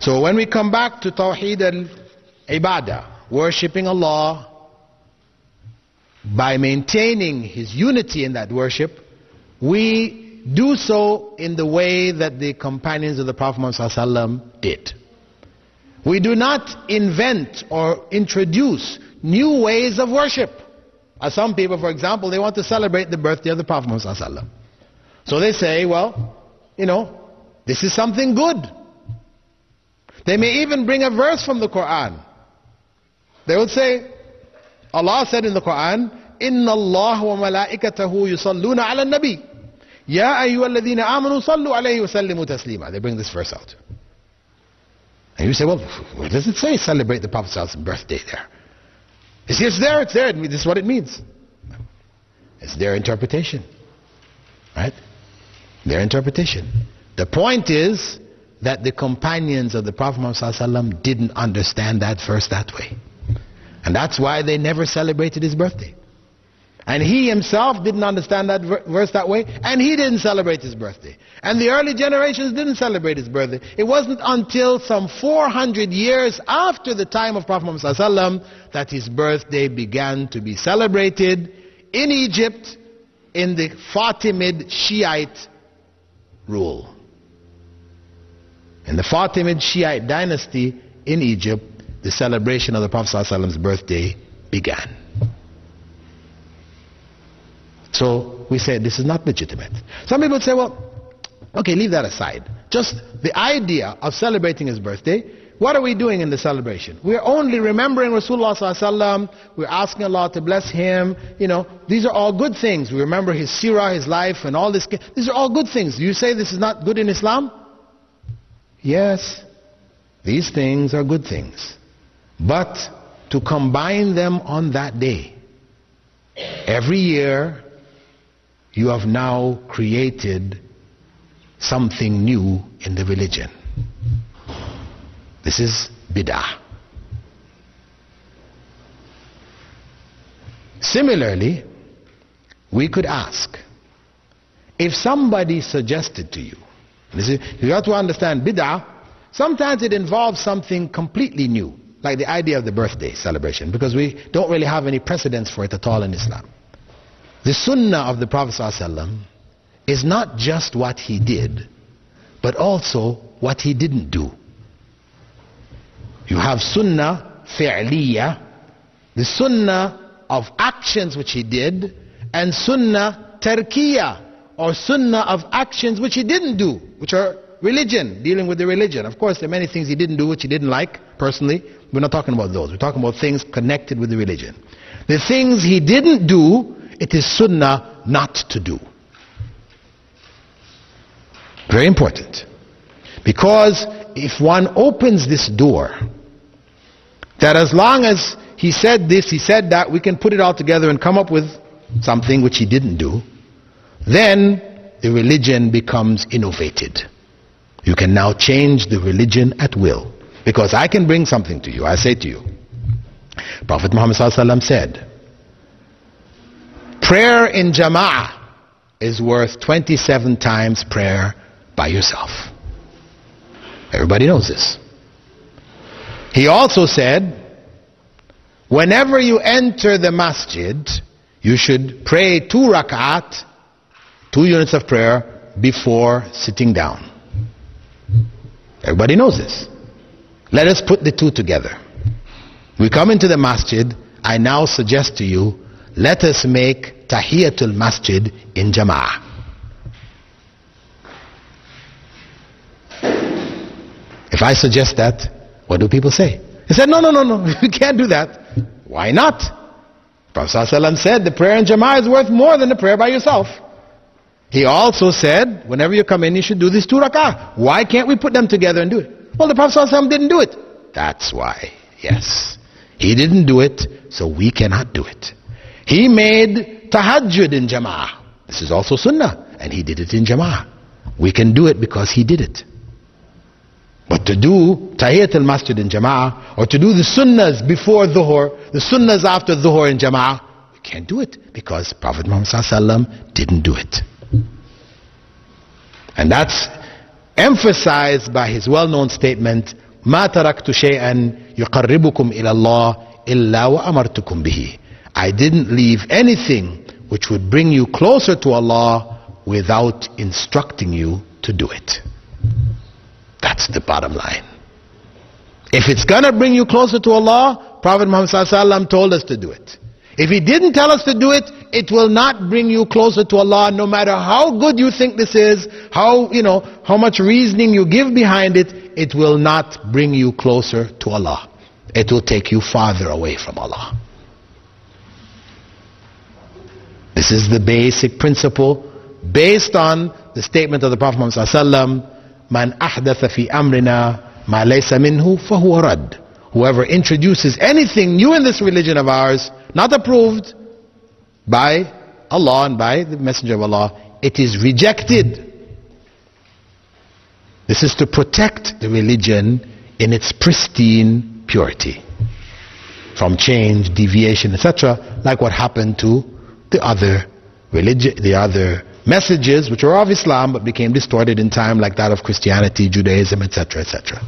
So when we come back to Tawheed al-Ibadah, worshipping Allah by maintaining His unity in that worship, we do so in the way that the companions of the Prophet ﷺ did. We do not invent or introduce new ways of worship. As some people, for example, they want to celebrate the birthday of the Prophet ﷺ. So they say, well, this is something good. They may even bring a verse from the Qur'an. They would say, Allah said in the Qur'an, Inna Allah wa malaikatahu yusalluna ala nabi. Ya ayyuhalladhina amanu sallu alayhi wa sallimu taslima. They bring this verse out. And you say, well, where does it say celebrate the Prophet's birthday there? You see, it's there. This is what it means. It's their interpretation. Right? Their interpretation. The point is that the companions of the Prophet ﷺ didn't understand that verse that way. And that's why they never celebrated his birthday. And he himself didn't understand that verse that way, and he didn't celebrate his birthday. And the early generations didn't celebrate his birthday. It wasn't until some 400 years after the time of Prophet ﷺ that his birthday began to be celebrated in Egypt in the Fatimid Shiite rule. In the Fatimid Shiite dynasty in Egypt, the celebration of the Prophet ﷺ's birthday began. So we say this is not legitimate. Some people say, well, okay, leave that aside. Just the idea of celebrating his birthday, what are we doing in the celebration? We're only remembering Rasulullah ﷺ. We're asking Allah to bless him. These are all good things. We remember his seerah, his life, and all this. These are all good things. You say this is not good in Islam? Yes, these things are good things. But to combine them on that day, every year, you have now created something new in the religion. This is bid'ah. Similarly, we could ask, if somebody suggested to you, you have to understand bid'ah, sometimes it involves something completely new, like the idea of the birthday celebration, because we don't really have any precedents for it at all in Islam. The sunnah of the Prophet ﷺ is not just what he did, but also what he didn't do. You have sunnah fi'liya, the sunnah of actions which he did, and sunnah tarkiya, or sunnah of actions which he didn't do, which are religion, dealing with the religion. Of course, there are many things he didn't do which he didn't like personally. We're not talking about those. We're talking about things connected with the religion. The things he didn't do, it is sunnah not to do. Very important. Because if one opens this door, that as long as he said this, he said that, we can put it all together and come up with something which he didn't do, then the religion becomes innovated. You can now change the religion at will. Because I can bring something to you. I say to you, Prophet Muhammad ﷺ said, prayer in jama'ah is worth 27 times prayer by yourself. Everybody knows this. He also said, whenever you enter the masjid, you should pray 2 rak'at, 2 units of prayer before sitting down. Everybody knows this. Let us put the two together. We come into the masjid, I now suggest to you, let us make tahiyatul masjid in jama'ah. If I suggest that, what do people say? He said, no, you can't do that. Why not? Prophet ﷺ said the prayer in jama'ah is worth more than the prayer by yourself. He also said, whenever you come in, you should do these 2 rak'ah. Why can't we put them together and do it? Well, the Prophet ﷺ didn't do it. That's why, yes. He didn't do it, so we cannot do it. He made tahajjud in jama'ah. This is also sunnah, and he did it in jama'ah. We can do it because he did it. But to do tahiyyat al-masjid in jama'ah, or to do the sunnahs before dhuhr, the sunnahs after dhuhr in jama'ah, we can't do it because Prophet Muhammad ﷺ didn't do it. And that's emphasized by his well-known statement, ما تركت شيئا يقربكم إلى الله إلا وأمرتكم به. I didn't leave anything which would bring you closer to Allah without instructing you to do it. That's the bottom line. If it's gonna bring you closer to Allah, Prophet Muhammad ﷺ told us to do it. If he didn't tell us to do it, it will not bring you closer to Allah, no matter how good you think this is, how much reasoning you give behind it, it will not bring you closer to Allah. It will take you farther away from Allah. This is the basic principle based on the statement of the Prophet Muhammad ﷺ, Man ahdatha fi amrina ma laysa minhu fahuwa rad. Whoever introduces anything new in this religion of ours, not approved by Allah and by the Messenger of Allah, it is rejected. This is to protect the religion in its pristine purity from change, deviation, etc., like what happened to the other religion, the other messages which were of Islam but became distorted in time, like that of Christianity, Judaism, etc., etc.